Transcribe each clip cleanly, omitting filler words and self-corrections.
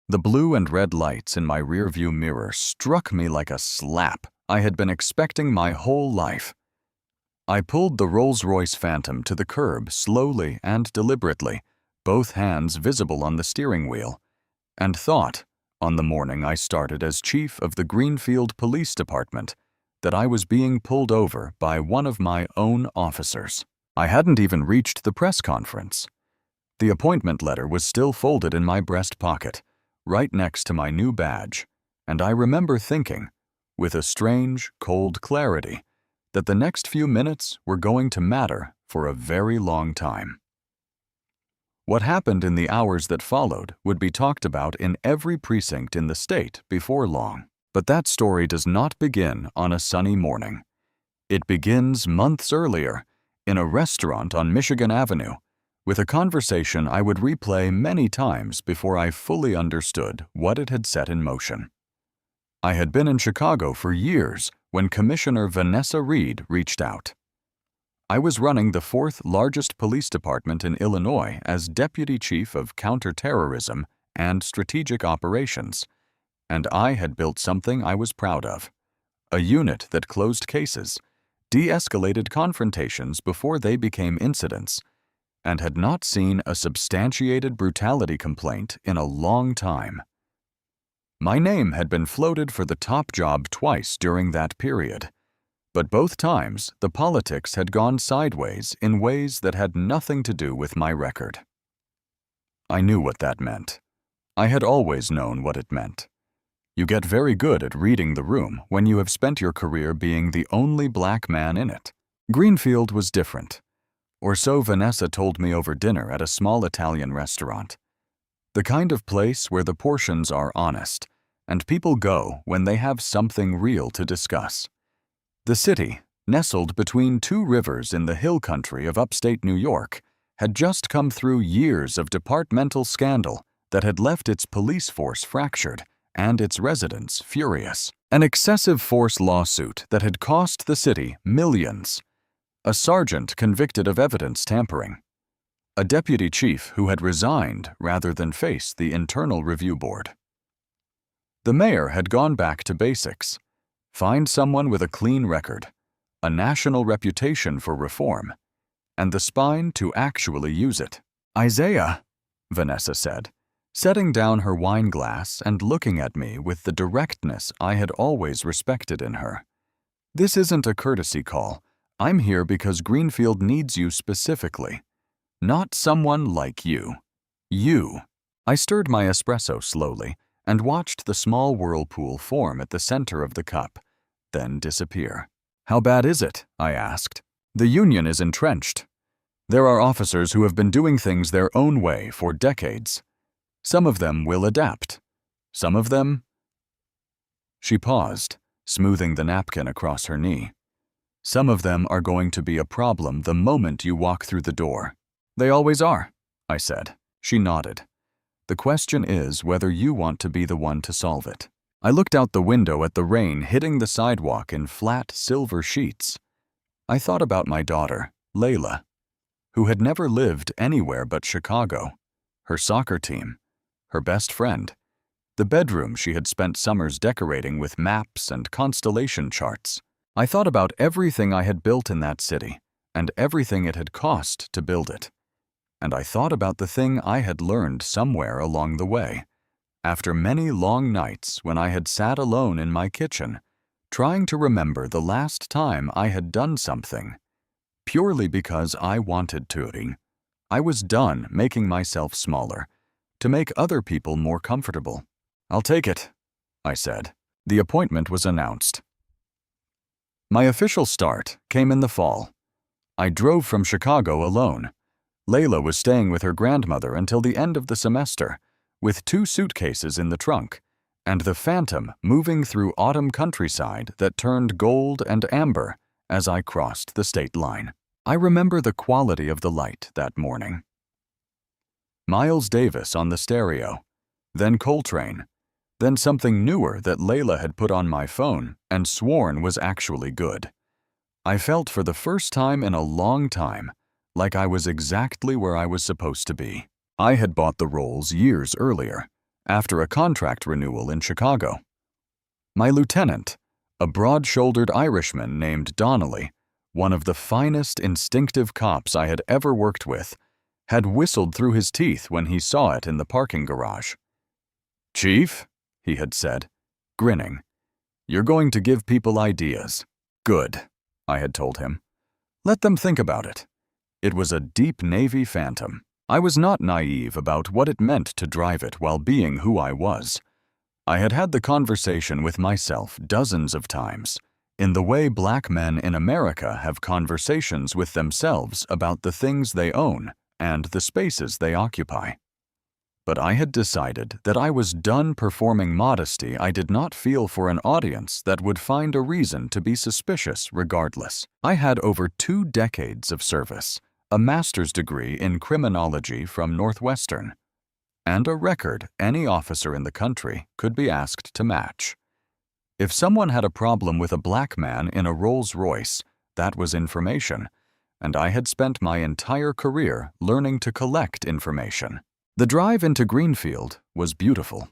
The blue and red lights in my rearview mirror struck me like a slap I had been expecting my whole life. I pulled the Rolls-Royce Phantom to the curb slowly and deliberately, both hands visible on the steering wheel, and thought, on the morning I started as chief of the Greenfield Police Department, that I was being pulled over by one of my own officers. I hadn't even reached the press conference. The appointment letter was still folded in my breast pocket, right next to my new badge, and I remember thinking, with a strange, cold clarity, that the next few minutes were going to matter for a very long time. What happened in the hours that followed would be talked about in every precinct in the state before long. But that story does not begin on a sunny morning. It begins months earlier, in a restaurant on Michigan Avenue, with a conversation I would replay many times before I fully understood what it had set in motion. I had been in Chicago for years when Commissioner Vanessa Reed reached out. I was running the fourth largest police department in Illinois as Deputy Chief of Counterterrorism and Strategic Operations, and I had built something I was proud of, a unit that closed cases, de-escalated confrontations before they became incidents, and had not seen a substantiated brutality complaint in a long time. My name had been floated for the top job twice during that period, but both times the politics had gone sideways in ways that had nothing to do with my record. I knew what that meant. I had always known what it meant. You get very good at reading the room when you have spent your career being the only black man in it. Greenfield was different, or so Vanessa told me over dinner at a small Italian restaurant. The kind of place where the portions are honest, and people go when they have something real to discuss. The city, nestled between two rivers in the hill country of upstate New York, had just come through years of departmental scandal that had left its police force fractured and its residents furious. An excessive force lawsuit that had cost the city millions. A sergeant convicted of evidence tampering. A deputy chief who had resigned rather than face the internal review board. The mayor had gone back to basics. Find someone with a clean record, a national reputation for reform, and the spine to actually use it. "Isaiah," Vanessa said, setting down her wine glass and looking at me with the directness I had always respected in her. "This isn't a courtesy call. I'm here because Greenfield needs you specifically. Not someone like you. You." I stirred my espresso slowly and watched the small whirlpool form at the center of the cup, then disappear. "How bad is it?" I asked. "The union is entrenched. There are officers who have been doing things their own way for decades. Some of them will adapt. Some of them—" She paused, smoothing the napkin across her knee. "Some of them are going to be a problem the moment you walk through the door." "They always are," I said. She nodded. "The question is whether you want to be the one to solve it." I looked out the window at the rain hitting the sidewalk in flat silver sheets. I thought about my daughter, Layla, who had never lived anywhere but Chicago, her soccer team, her best friend, the bedroom she had spent summers decorating with maps and constellation charts. I thought about everything I had built in that city and everything it had cost to build it. And I thought about the thing I had learned somewhere along the way, after many long nights when I had sat alone in my kitchen, trying to remember the last time I had done something, purely because I wanted to. I was done making myself smaller, to make other people more comfortable. "I'll take it," I said. The appointment was announced. My official start came in the fall. I drove from Chicago alone. Layla was staying with her grandmother until the end of the semester, with 2 suitcases in the trunk, and the Phantom moving through autumn countryside that turned gold and amber as I crossed the state line. I remember the quality of the light that morning. Miles Davis on the stereo, then Coltrane, then something newer that Layla had put on my phone and sworn was actually good. I felt for the first time in a long time like I was exactly where I was supposed to be. I had bought the roles years earlier, after a contract renewal in Chicago. My lieutenant, a broad-shouldered Irishman named Donnelly, one of the finest instinctive cops I had ever worked with, had whistled through his teeth when he saw it in the parking garage. "Chief," he had said, grinning, "you're going to give people ideas." "Good," I had told him. "Let them think about it." It was a deep Navy Phantom. I was not naive about what it meant to drive it while being who I was. I had had the conversation with myself dozens of times, in the way black men in America have conversations with themselves about the things they own and the spaces they occupy. But I had decided that I was done performing modesty I did not feel for an audience that would find a reason to be suspicious regardless. I had over 2 decades of service, a master's degree in criminology from Northwestern, and a record any officer in the country could be asked to match. If someone had a problem with a black man in a Rolls-Royce, that was information, and I had spent my entire career learning to collect information. The drive into Greenfield was beautiful.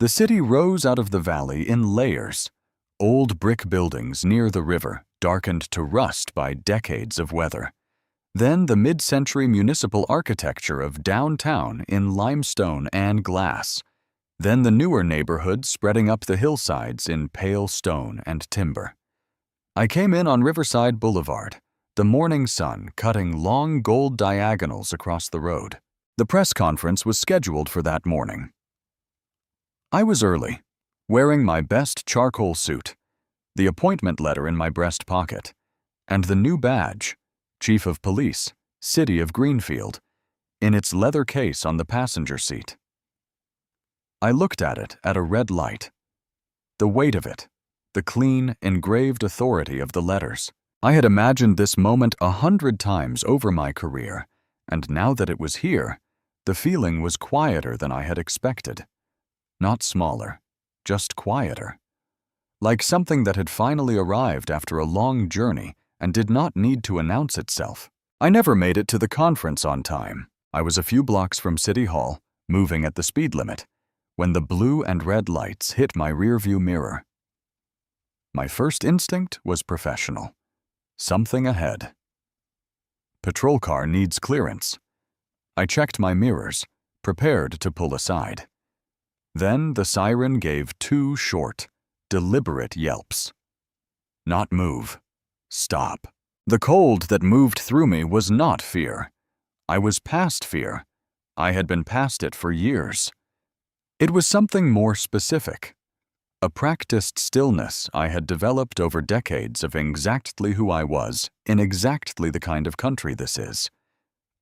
The city rose out of the valley in layers, old brick buildings near the river darkened to rust by decades of weather. Then the mid-century municipal architecture of downtown in limestone and glass. Then the newer neighborhoods spreading up the hillsides in pale stone and timber. I came in on Riverside Boulevard, the morning sun cutting long gold diagonals across the road. The press conference was scheduled for that morning. I was early, wearing my best charcoal suit, the appointment letter in my breast pocket, and the new badge, Chief of Police, City of Greenfield, in its leather case on the passenger seat. I looked at it at a red light. The weight of it, the clean, engraved authority of the letters. I had imagined this moment 100 times over my career, and now that it was here, the feeling was quieter than I had expected. Not smaller, just quieter. Like something that had finally arrived after a long journey and did not need to announce itself. I never made it to the conference on time. I was a few blocks from City Hall, moving at the speed limit, when the blue and red lights hit my rearview mirror. My first instinct was professional. Something ahead. Patrol car needs clearance. I checked my mirrors, prepared to pull aside. Then the siren gave 2 short, deliberate yelps. Not move. Stop. The cold that moved through me was not fear. I was past fear. I had been past it for years. It was something more specific. A practiced stillness I had developed over decades of exactly who I was in exactly the kind of country this is.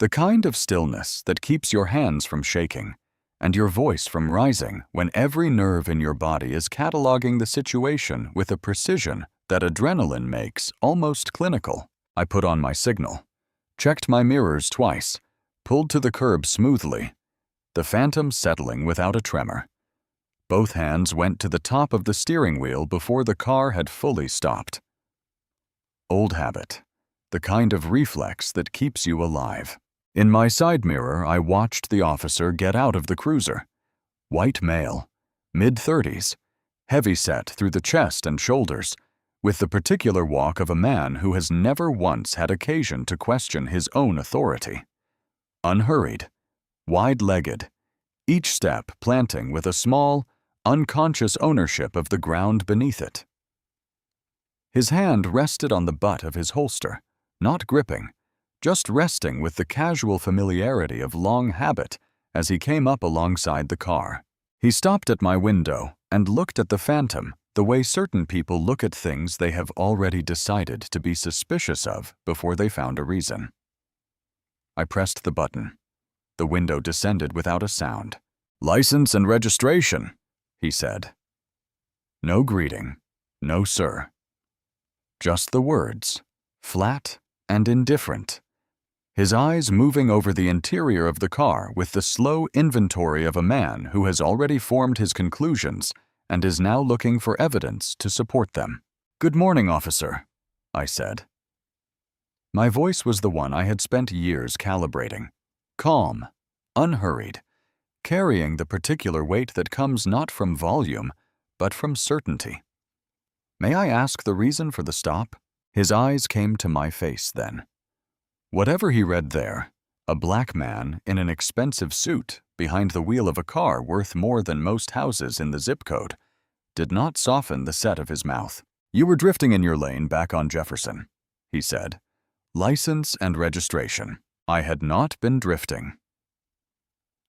The kind of stillness that keeps your hands from shaking and your voice from rising when every nerve in your body is cataloging the situation with a precision that adrenaline makes almost clinical. I put on my signal, checked my mirrors twice, pulled to the curb smoothly, the Phantom settling without a tremor. Both hands went to the top of the steering wheel before the car had fully stopped. Old habit, the kind of reflex that keeps you alive. In my side mirror, I watched the officer get out of the cruiser. White male, mid-30s, heavy-set through the chest and shoulders, with the particular walk of a man who has never once had occasion to question his own authority. Unhurried, wide-legged, each step planting with a small, unconscious ownership of the ground beneath it. His hand rested on the butt of his holster, not gripping, just resting with the casual familiarity of long habit as he came up alongside the car. He stopped at my window and looked at the Phantom the way certain people look at things they have already decided to be suspicious of before they found a reason. I pressed the button. The window descended without a sound. "License and registration," he said. No greeting, no sir. Just the words, flat and indifferent. His eyes moving over the interior of the car with the slow inventory of a man who has already formed his conclusions and is now looking for evidence to support them. "Good morning, officer," I said. My voice was the one I had spent years calibrating. Calm, unhurried, carrying the particular weight that comes not from volume, but from certainty. May I ask the reason for the stop? His eyes came to my face then. Whatever he read there, a black man in an expensive suit behind the wheel of a car worth more than most houses in the zip code, did not soften the set of his mouth. You were drifting in your lane back on Jefferson, he said. License and registration. I had not been drifting.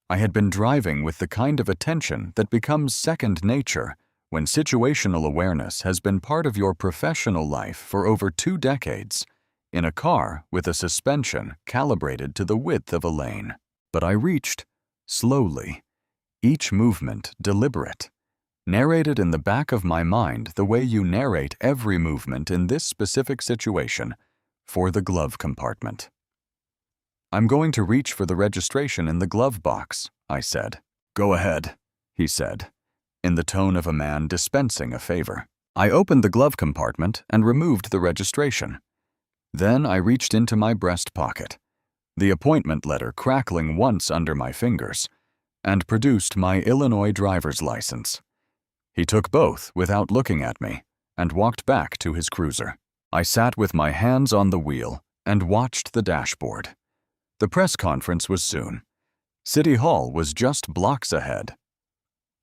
I had been driving with the kind of attention that becomes second nature when situational awareness has been part of your professional life for over 2 decades, in a car with a suspension calibrated to the width of a lane. But I reached, slowly, each movement deliberate, narrated in the back of my mind the way you narrate every movement in this specific situation for the glove compartment. I'm going to reach for the registration in the glove box, I said. Go ahead, he said, in the tone of a man dispensing a favor. I opened the glove compartment and removed the registration. Then I reached into my breast pocket, the appointment letter crackling once under my fingers, and produced my Illinois driver's license. He took both without looking at me and walked back to his cruiser. I sat with my hands on the wheel and watched the dashboard. The press conference was soon. City Hall was just blocks ahead.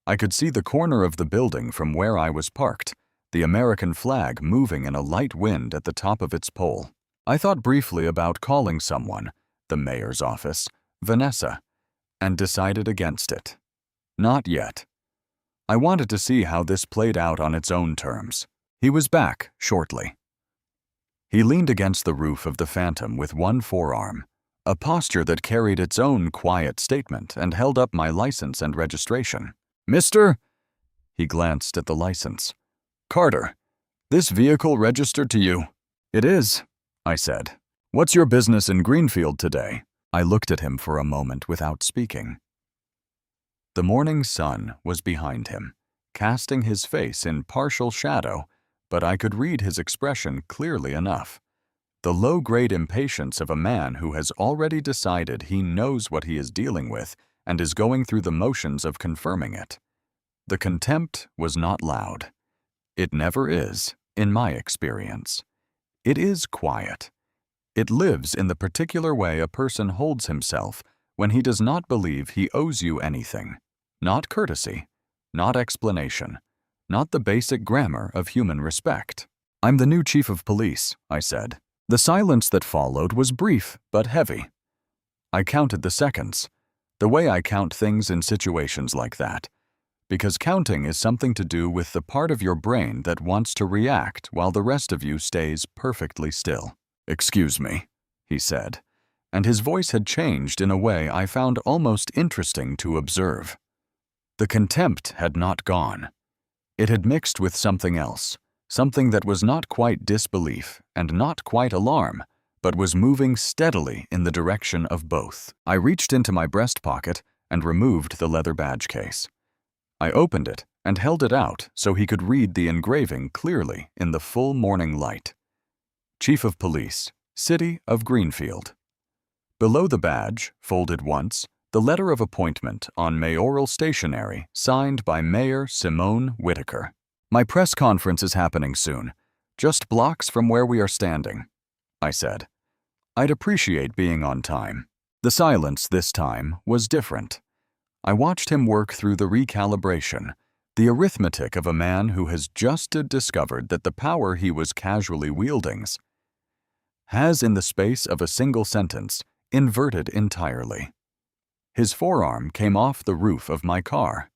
I could see the corner of the building from where I was parked, the American flag moving in a light wind at the top of its pole. I thought briefly about calling someone, the mayor's office, Vanessa, and decided against it. Not yet. I wanted to see how this played out on its own terms. He was back shortly. He leaned against the roof of the Phantom with one forearm, a posture that carried its own quiet statement, and held up my license and registration. Mister, he glanced at the license. Carter, this vehicle registered to you? It is, I said. What's your business in Greenfield today? I looked at him for a moment without speaking. The morning sun was behind him, casting his face in partial shadow, but I could read his expression clearly enough. The low-grade impatience of a man who has already decided he knows what he is dealing with and is going through the motions of confirming it. The contempt was not loud. It never is, in my experience. It is quiet. It lives in the particular way a person holds himself when he does not believe he owes you anything. Not courtesy, not explanation, not the basic grammar of human respect. I'm the new chief of police, I said. The silence that followed was brief but heavy. I counted the seconds, the way I count things in situations like that, because counting is something to do with the part of your brain that wants to react while the rest of you stays perfectly still. Excuse me, he said, and his voice had changed in a way I found almost interesting to observe. The contempt had not gone. It had mixed with something else. Something that was not quite disbelief and not quite alarm, but was moving steadily in the direction of both. I reached into my breast pocket and removed the leather badge case. I opened it and held it out so he could read the engraving clearly in the full morning light. Chief of Police, City of Greenfield. Below the badge, folded once, the letter of appointment on mayoral stationery signed by Mayor Simone Whitaker. My press conference is happening soon, just blocks from where we are standing, I said. I'd appreciate being on time. The silence this time was different. I watched him work through the recalibration, the arithmetic of a man who has just discovered that the power he was casually wielding has, in the space of a single sentence, inverted entirely. His forearm came off the roof of my car.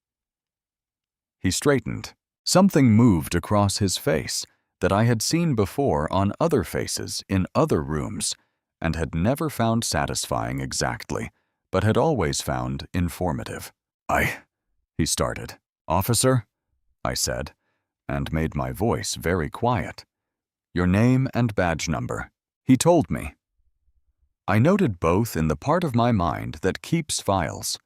He straightened. Something moved across his face that I had seen before on other faces in other rooms and had never found satisfying exactly, but had always found informative. He started. Officer, I said, and made my voice very quiet. Your name and badge number. He told me. I noted both in the part of my mind that keeps files,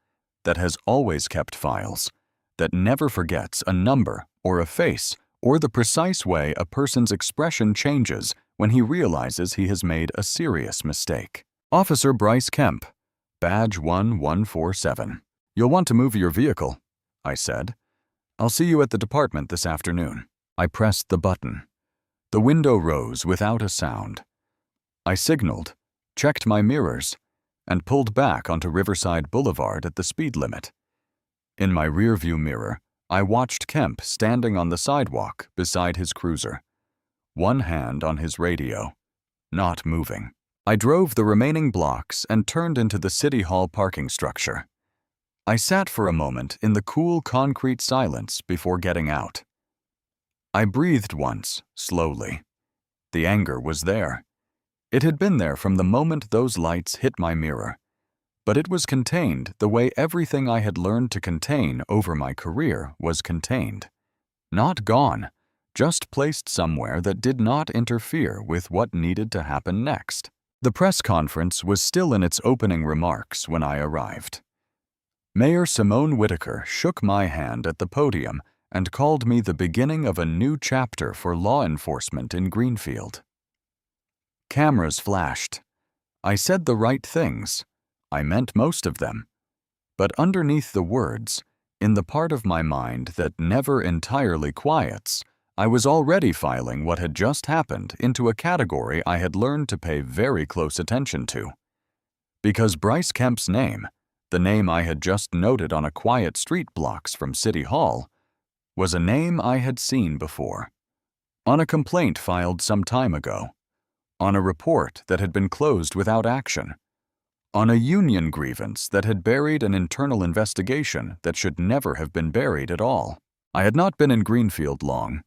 that has always kept files, that never forgets a number or a face or the precise way a person's expression changes when he realizes he has made a serious mistake. Officer Bryce Kemp, badge 1147. "You'll want to move your vehicle," I said. "I'll see you at the department this afternoon." I pressed the button. The window rose without a sound. I signaled, checked my mirrors, and pulled back onto Riverside Boulevard at the speed limit. In my rearview mirror, I watched Kemp standing on the sidewalk beside his cruiser, one hand on his radio, not moving. I drove the remaining blocks and turned into the City Hall parking structure. I sat for a moment in the cool concrete silence before getting out. I breathed once, slowly. The anger was there. It had been there from the moment those lights hit my mirror, but it was contained the way everything I had learned to contain over my career was contained. Not gone, just placed somewhere that did not interfere with what needed to happen next. The press conference was still in its opening remarks when I arrived. Mayor Simone Whitaker shook my hand at the podium and called me the beginning of a new chapter for law enforcement in Greenfield. Cameras flashed. I said the right things. I meant most of them. But underneath the words, in the part of my mind that never entirely quiets, I was already filing what had just happened into a category I had learned to pay very close attention to. Because Bryce Kemp's name, the name I had just noted on a quiet street blocks from City Hall, was a name I had seen before. On a complaint filed some time ago. On a report that had been closed without action. On a union grievance that had buried an internal investigation that should never have been buried at all. I had not been in Greenfield long,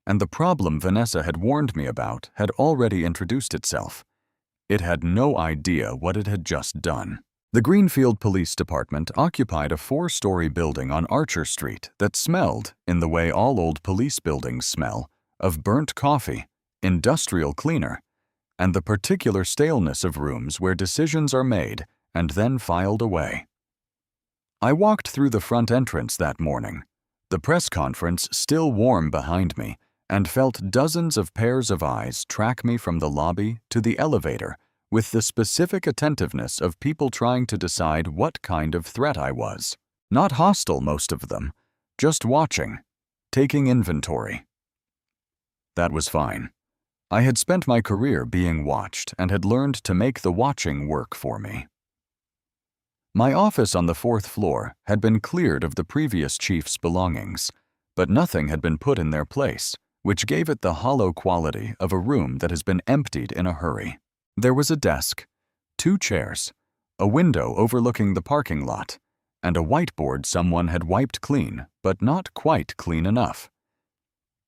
and the problem Vanessa had warned me about had already introduced itself. It had no idea what it had just done. The Greenfield Police Department occupied a 4-story building on Archer Street that smelled, in the way all old police buildings smell, of burnt coffee, industrial cleaner, and the particular staleness of rooms where decisions are made and then filed away. I walked through the front entrance that morning, the press conference still warm behind me, and felt dozens of pairs of eyes track me from the lobby to the elevator with the specific attentiveness of people trying to decide what kind of threat I was. Not hostile, most of them, just watching, taking inventory. That was fine. I had spent my career being watched and had learned to make the watching work for me. My office on the 4th floor had been cleared of the previous chief's belongings, but nothing had been put in their place, which gave it the hollow quality of a room that has been emptied in a hurry. There was a desk, 2 chairs, a window overlooking the parking lot, and a whiteboard someone had wiped clean, but not quite clean enough.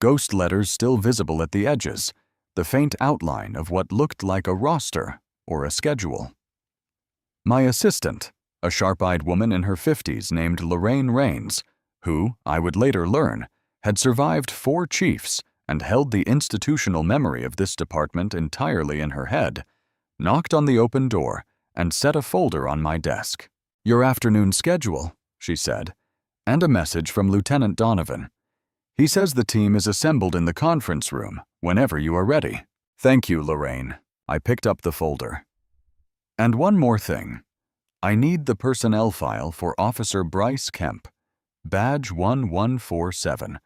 Ghost letters still visible at the edges, the faint outline of what looked like a roster or a schedule. My assistant, a sharp-eyed woman in her 50s named Lorraine Rains, who, I would later learn, had survived 4 chiefs and held the institutional memory of this department entirely in her head, knocked on the open door and set a folder on my desk. "Your afternoon schedule," she said, "and a message from Lieutenant Donovan. He says the team is assembled in the conference room whenever you are ready." "Thank you, Lorraine." I picked up the folder. "And one more thing. I need the personnel file for Officer Bryce Kemp, badge 1147,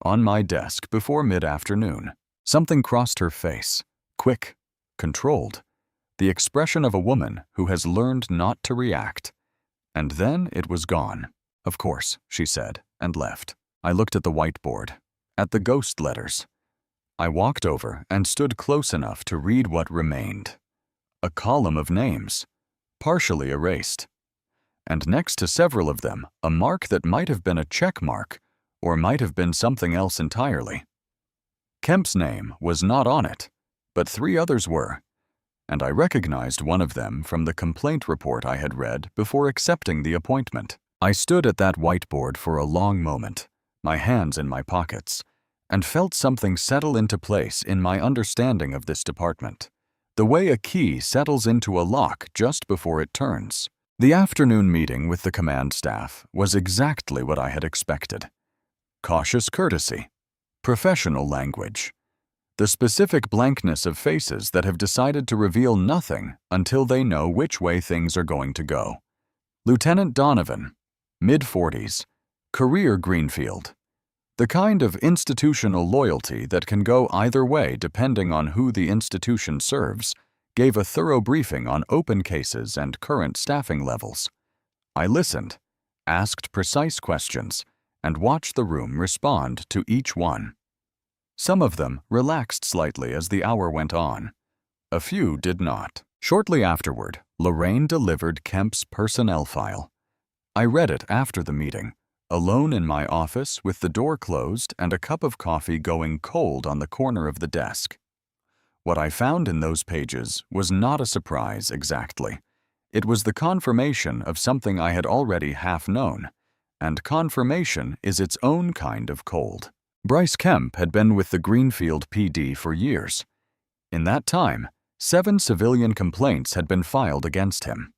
on my desk before mid-afternoon." Something crossed her face, quick, controlled, the expression of a woman who has learned not to react. And then it was gone. "Of course," she said, and left. I looked at the whiteboard, at the ghost letters. I walked over and stood close enough to read what remained. A column of names, partially erased. And next to several of them, a mark that might have been a check mark, or might have been something else entirely. Kemp's name was not on it, but 3 others were, and I recognized one of them from the complaint report I had read before accepting the appointment. I stood at that whiteboard for a long moment, my hands in my pockets, and felt something settle into place in my understanding of this department, the way a key settles into a lock just before it turns. The afternoon meeting with the command staff was exactly what I had expected. Cautious courtesy, professional language, the specific blankness of faces that have decided to reveal nothing until they know which way things are going to go. Lieutenant Donovan, Mid-40s. Career Greenfield. The kind of institutional loyalty that can go either way depending on who the institution serves, gave a thorough briefing on open cases and current staffing levels. I listened, asked precise questions, and watched the room respond to each one. Some of them relaxed slightly as the hour went on. A few did not. Shortly afterward, Lorraine delivered Kemp's personnel file. I read it after the meeting, alone in my office with the door closed and a cup of coffee going cold on the corner of the desk. What I found in those pages was not a surprise exactly. It was the confirmation of something I had already half known, and confirmation is its own kind of cold. Bryce Kemp had been with the Greenfield PD for years. In that time, 7 civilian complaints had been filed against him.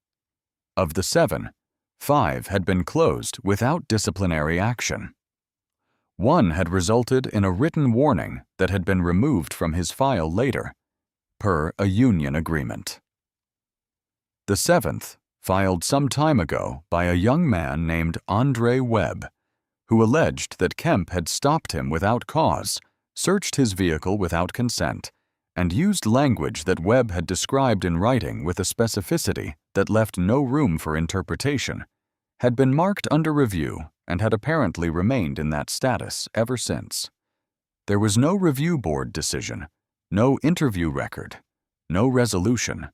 Of the 7, 5 had been closed without disciplinary action. 1 had resulted in a written warning that had been removed from his file later, per a union agreement. The 7th, filed some time ago by a young man named Andre Webb, who alleged that Kemp had stopped him without cause, searched his vehicle without consent, and used language that Webb had described in writing with a specificity that left no room for interpretation, had been marked under review and had apparently remained in that status ever since. There was no review board decision, no interview record, no resolution,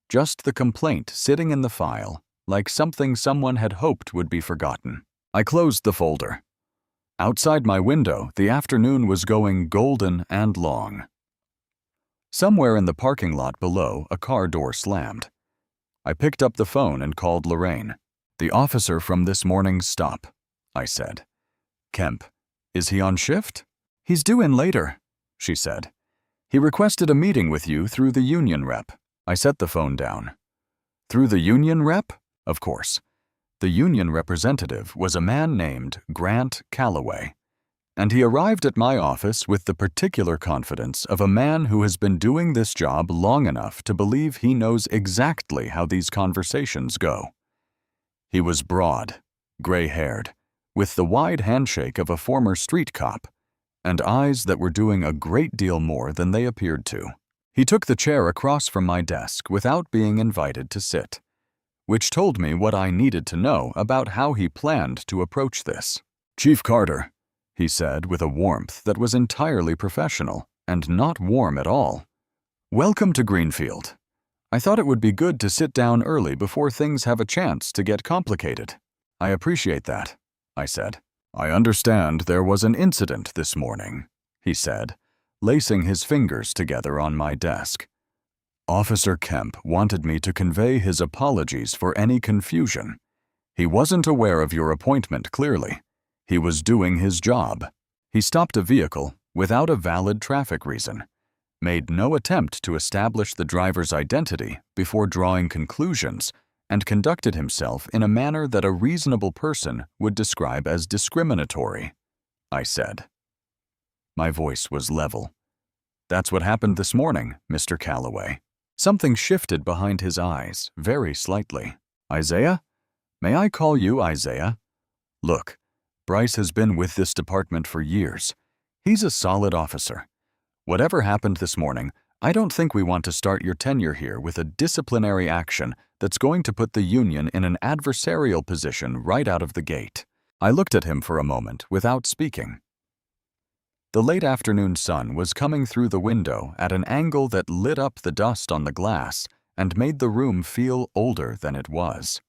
just the complaint sitting in the file like something someone had hoped would be forgotten. I closed the folder. Outside my window, the afternoon was going golden and long. Somewhere in the parking lot below, a car door slammed. I picked up the phone and called Lorraine. "The officer from this morning's stop," I said. "Kemp, is he on shift?" "He's due in later," she said. "He requested a meeting with you through the union rep." I set the phone down. "Through the union rep?" Of course. The union representative was a man named Grant Calloway, and he arrived at my office with the particular confidence of a man who has been doing this job long enough to believe he knows exactly how these conversations go. He was broad, gray-haired, with the wide handshake of a former street cop, and eyes that were doing a great deal more than they appeared to. He took the chair across from my desk without being invited to sit, which told me what I needed to know about how he planned to approach this. "Chief Carter," he said with a warmth that was entirely professional and not warm at all. "Welcome to Greenfield. I thought it would be good to sit down early before things have a chance to get complicated." "I appreciate that," I said. "I understand there was an incident this morning," he said, lacing his fingers together on my desk. "Officer Kemp wanted me to convey his apologies for any confusion. He wasn't aware of your appointment clearly. He was doing his job." He stopped a vehicle without a valid traffic reason, made no attempt to establish the driver's identity before drawing conclusions, and conducted himself in a manner that a reasonable person would describe as discriminatory, I said. My voice was level. "That's what happened this morning, Mr. Calloway." Something shifted behind his eyes, very slightly. "Isaiah? May I call you Isaiah? Look, Bryce has been with this department for years. He's a solid officer. Whatever happened this morning, I don't think we want to start your tenure here with a disciplinary action that's going to put the union in an adversarial position right out of the gate." I looked at him for a moment without speaking. The late afternoon sun was coming through the window at an angle that lit up the dust on the glass and made the room feel older than it was.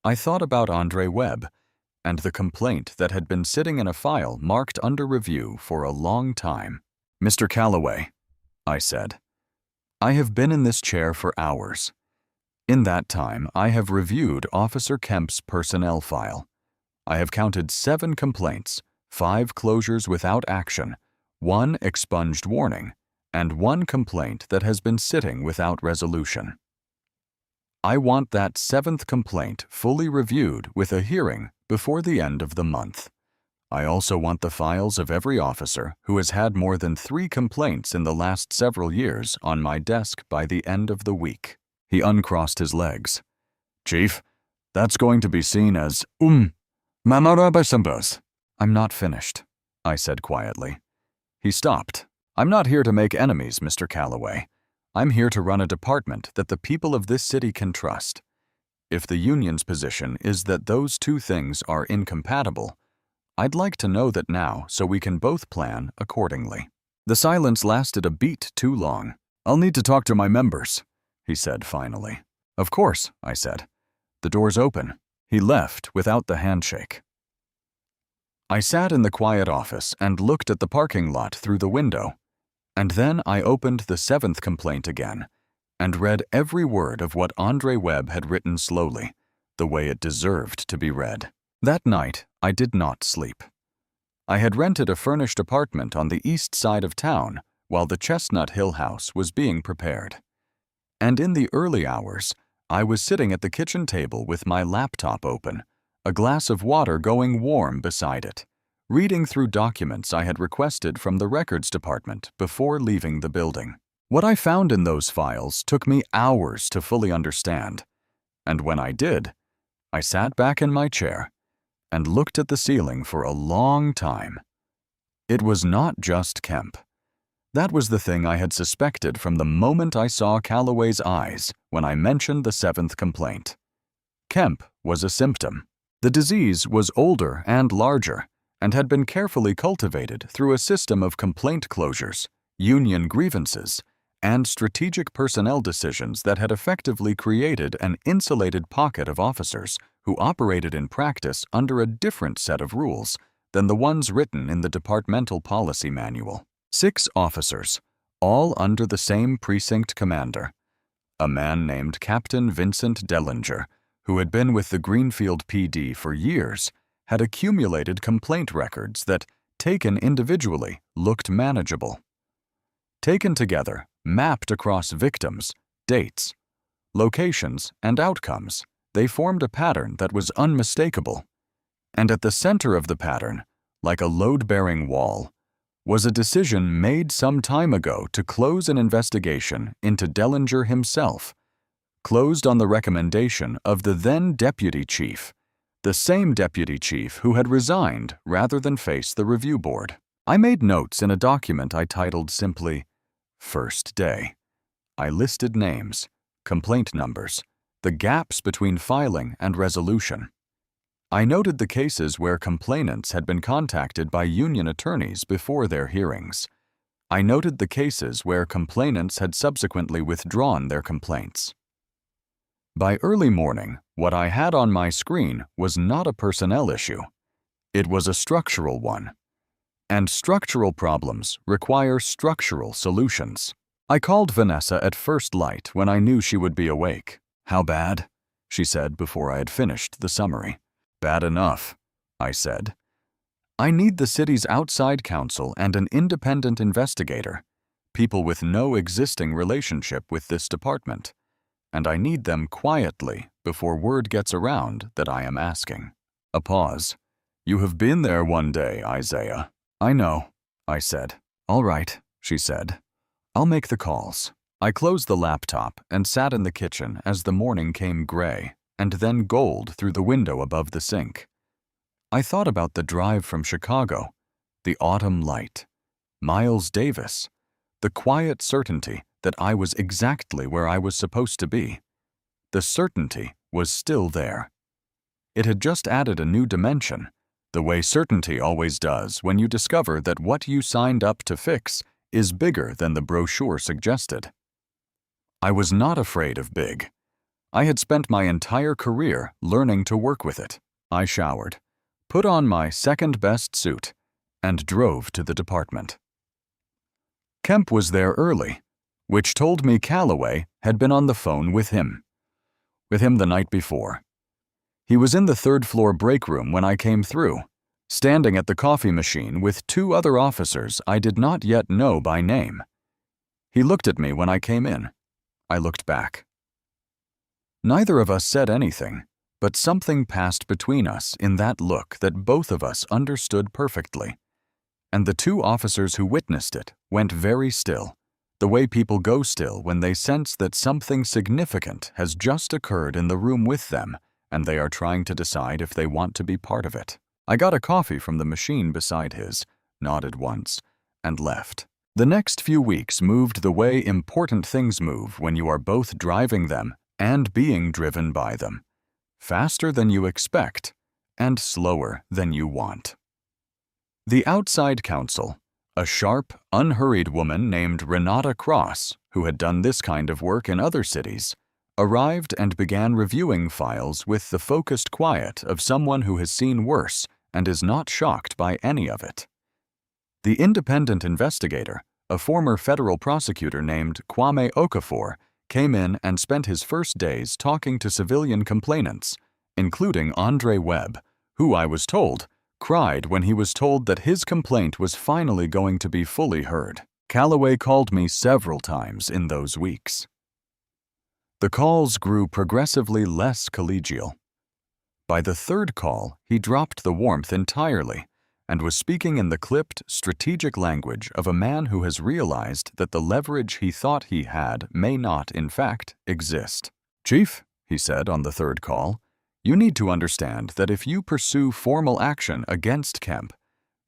I thought about Andre Webb and the complaint that had been sitting in a file marked under review for a long time. "Mr. Calloway," I said, "I have been in this chair for hours. In that time, I have reviewed Officer Kemp's personnel file. I have counted 7 complaints, 5 closures without action, 1 expunged warning, and 1 complaint that has been sitting without resolution. I want that 7th complaint fully reviewed with a hearing before the end of the month. I also want the files of every officer who has had more than 3 complaints in the last several years on my desk by the end of the week." He uncrossed his legs. "Chief, that's going to be seen as, Mamarabasambos. I'm not finished, I said quietly. He stopped. I'm not here to make enemies, Mr. Calloway. I'm here to run a department that the people of this city can trust. If the union's position is that those two things are incompatible, I'd like to know that now so we can both plan accordingly. The silence lasted a beat too long. I'll need to talk to my members, he said finally. Of course, I said. The door's open. He left without the handshake. I sat in the quiet office and looked at the parking lot through the window. And then I opened the 7th complaint again and read every word of what Andre Webb had written slowly, the way it deserved to be read. That night, I did not sleep. I had rented a furnished apartment on the east side of town while the Chestnut Hill house was being prepared. And in the early hours, I was sitting at the kitchen table with my laptop open, a glass of water going warm beside it, reading through documents I had requested from the records department before leaving the building. What I found in those files took me hours to fully understand, and when I did, I sat back in my chair and looked at the ceiling for a long time. It was not just Kemp. That was the thing I had suspected from the moment I saw Calloway's eyes when I mentioned the 7th complaint. Kemp was a symptom. The disease was older and larger and had been carefully cultivated through a system of complaint closures, union grievances, and strategic personnel decisions that had effectively created an insulated pocket of officers who operated in practice under a different set of rules than the ones written in the departmental policy manual. 6 officers, all under the same precinct commander, a man named Captain Vincent Dellinger, who had been with the Greenfield PD for years, had accumulated complaint records that, taken individually, looked manageable. Taken together, mapped across victims, dates, locations, and outcomes, they formed a pattern that was unmistakable. And at the center of the pattern, like a load-bearing wall, was a decision made some time ago to close an investigation into Dellinger himself, closed on the recommendation of the then deputy chief, the same deputy chief who had resigned rather than face the review board. I made notes in a document I titled simply, First Day. I listed names, complaint numbers, the gaps between filing and resolution. I noted the cases where complainants had been contacted by union attorneys before their hearings. I noted the cases where complainants had subsequently withdrawn their complaints. By early morning, what I had on my screen was not a personnel issue. It was a structural one. And structural problems require structural solutions. I called Vanessa at first light when I knew she would be awake. How bad? She said before I had finished the summary. Bad enough, I said. I need the city's outside counsel and an independent investigator, people with no existing relationship with this department, and I need them quietly before word gets around that I am asking. A pause. You have been there one day, Isaiah. I know, I said. All right, she said. I'll make the calls. I closed the laptop and sat in the kitchen as the morning came gray and then gold through the window above the sink. I thought about the drive from Chicago, the autumn light, Miles Davis, the quiet certainty that I was exactly where I was supposed to be. The certainty was still there. It had just added a new dimension, the way certainty always does when you discover that what you signed up to fix is bigger than the brochure suggested. I was not afraid of big. I had spent my entire career learning to work with it. I showered, put on my second-best suit, and drove to the department. Kemp was there early, which told me Calloway had been on the phone with him the night before. He was in the 3rd-floor break room when I came through, standing at the coffee machine with 2 other officers I did not yet know by name. He looked at me when I came in. I looked back. Neither of us said anything, but something passed between us in that look that both of us understood perfectly. And the 2 officers who witnessed it went very still, the way people go still when they sense that something significant has just occurred in the room with them and they are trying to decide if they want to be part of it. I got a coffee from the machine beside his, nodded once, and left. The next few weeks moved the way important things move when you are both driving them and being driven by them. Faster than you expect, and slower than you want. The outside counsel, a sharp, unhurried woman named Renata Cross, who had done this kind of work in other cities, arrived and began reviewing files with the focused quiet of someone who has seen worse and is not shocked by any of it. The independent investigator, a former federal prosecutor named Kwame Okafor, came in and spent his first days talking to civilian complainants, including Andre Webb, who, I was told, cried when he was told that his complaint was finally going to be fully heard. Calloway called me several times in those weeks. The calls grew progressively less collegial. By the third call, he dropped the warmth entirely and was speaking in the clipped, strategic language of a man who has realized that the leverage he thought he had may not, in fact, exist. "Chief," he said on the third call, "you need to understand that if you pursue formal action against Kemp,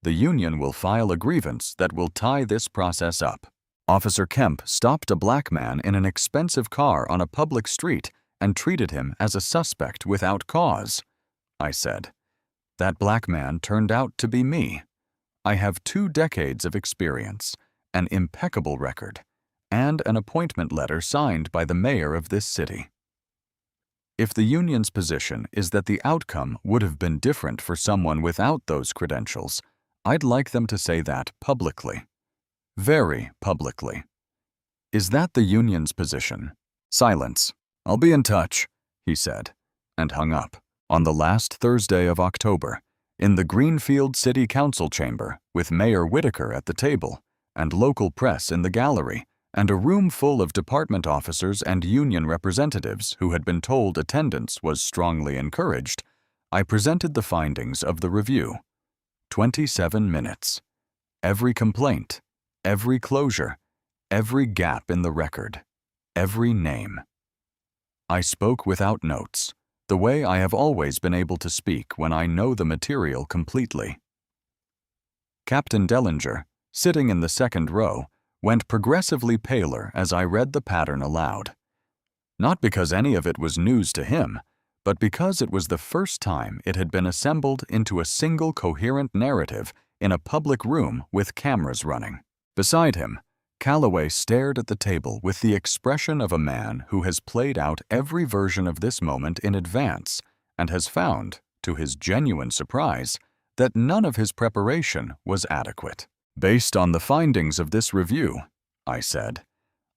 the union will file a grievance that will tie this process up." Officer Kemp stopped a black man in an expensive car on a public street and treated him as a suspect without cause. I said, "That black man turned out to be me. I have 2 decades of experience, an impeccable record, and an appointment letter signed by the mayor of this city." If the union's position is that the outcome would have been different for someone without those credentials, I'd like them to say that publicly. Very publicly. Is that the union's position? Silence. "I'll be in touch," he said, and hung up. On the last Thursday of October, in the Greenfield City Council chamber, with Mayor Whitaker at the table, and local press in the gallery, and a room full of department officers and union representatives who had been told attendance was strongly encouraged, I presented the findings of the review. 27 minutes. Every complaint, every closure, every gap in the record, every name. I spoke without notes, the way I have always been able to speak when I know the material completely. Captain Dellinger, sitting in the second row, went progressively paler as I read the pattern aloud. Not because any of it was news to him, but because it was the first time it had been assembled into a single coherent narrative in a public room with cameras running. Beside him, Calloway stared at the table with the expression of a man who has played out every version of this moment in advance and has found, to his genuine surprise, that none of his preparation was adequate. "Based on the findings of this review," I said,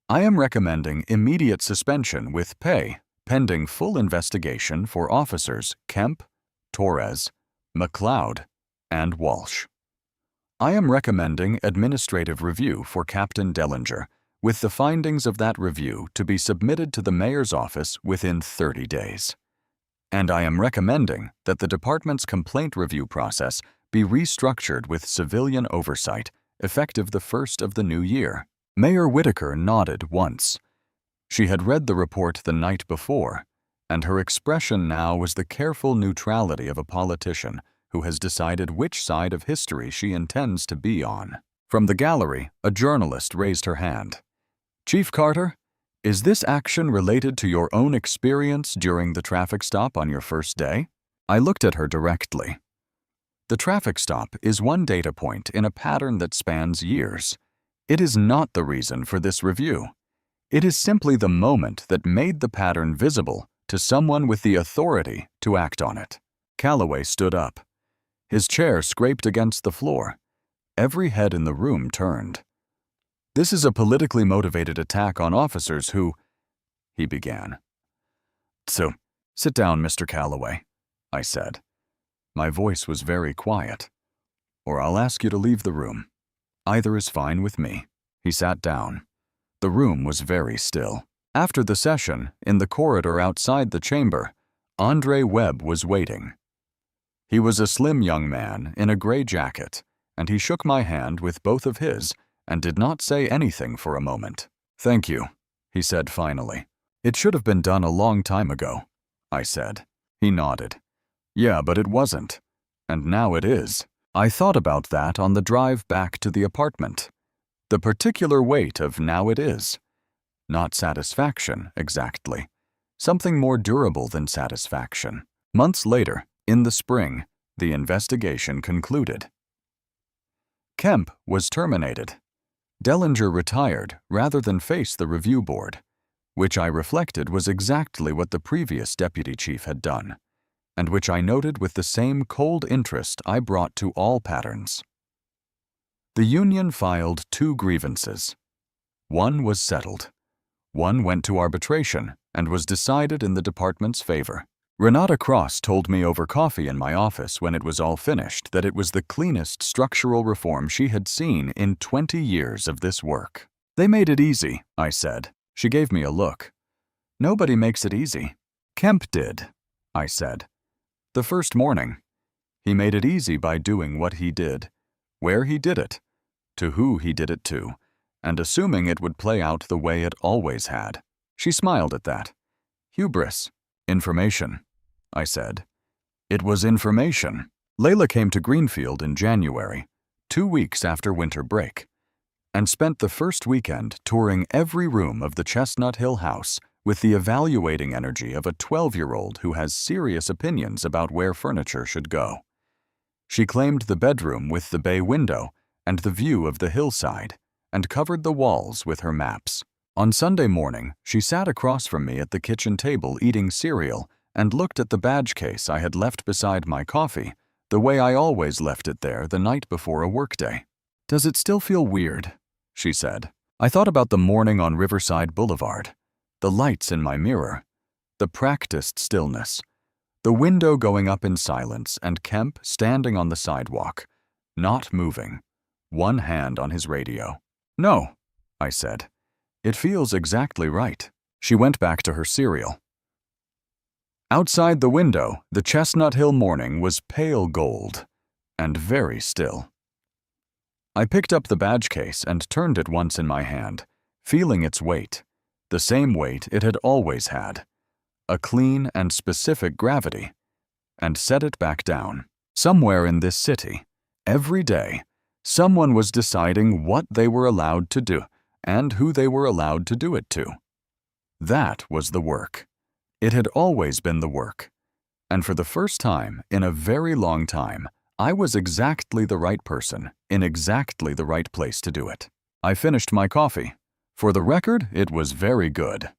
"I am recommending immediate suspension with pay pending full investigation for officers Kemp, Torres, McLeod, and Walsh. I am recommending administrative review for Captain Dellinger, with the findings of that review to be submitted to the mayor's office within 30 days. And I am recommending that the department's complaint review process be restructured with civilian oversight, effective the 1st of the new year." Mayor Whitaker nodded once. She had read the report the night before, and her expression now was the careful neutrality of a politician who has decided which side of history she intends to be on. From the gallery, a journalist raised her hand. "Chief Carter, is this action related to your own experience during the traffic stop on your first day?" I looked at her directly. The traffic stop is one data point in a pattern that spans years. It is not the reason for this review. It is simply the moment that made the pattern visible to someone with the authority to act on it. Calloway stood up. His chair scraped against the floor. Every head in the room turned. "This is a politically motivated attack on officers who—" he began. "So, sit down, Mr. Calloway," I said. My voice was very quiet. "Or I'll ask you to leave the room. Either is fine with me." He sat down. The room was very still. After the session, in the corridor outside the chamber, Andre Webb was waiting. He was a slim young man in a gray jacket, and he shook my hand with both of his and did not say anything for a moment. "Thank you," he said finally. "It should have been done a long time ago," I said. He nodded. Yeah, but it wasn't. And now it is. I thought about that on the drive back to the apartment. The particular weight of now it is. Not satisfaction, exactly. Something more durable than satisfaction. Months later, in the spring, the investigation concluded. Kemp was terminated. Dellinger retired rather than face the review board, which I reflected was exactly what the previous deputy chief had done, and which I noted with the same cold interest I brought to all patterns. The union filed 2 grievances. One was settled. One went to arbitration and was decided in the department's favor. Renata Cross told me over coffee in my office when it was all finished that it was the cleanest structural reform she had seen in 20 years of this work. They made it easy, I said. She gave me a look. Nobody makes it easy. Kemp did, I said. The first morning. He made it easy by doing what he did, where he did it, to who he did it to, and assuming it would play out the way it always had. She smiled at that. Hubris. Information, I said. It was information. Layla came to Greenfield in January, 2 weeks after winter break, and spent the first weekend touring every room of the Chestnut Hill house with the evaluating energy of a 12-year-old who has serious opinions about where furniture should go. She claimed the bedroom with the bay window and the view of the hillside, and covered the walls with her maps. On Sunday morning, she sat across from me at the kitchen table eating cereal and looked at the badge case I had left beside my coffee, the way I always left it there the night before a workday. Does it still feel weird? She said. I thought about the morning on Riverside Boulevard, the lights in my mirror, the practiced stillness, the window going up in silence and Kemp standing on the sidewalk, not moving, one hand on his radio. No, I said. It feels exactly right. She went back to her cereal. Outside the window, the Chestnut Hill morning was pale gold and very still. I picked up the badge case and turned it once in my hand, feeling its weight, the same weight it had always had, a clean and specific gravity, and set it back down. Somewhere in this city, every day, someone was deciding what they were allowed to do and who they were allowed to do it to. That was the work. It had always been the work. And for the first time in a very long time, I was exactly the right person in exactly the right place to do it. I finished my coffee. For the record, it was very good.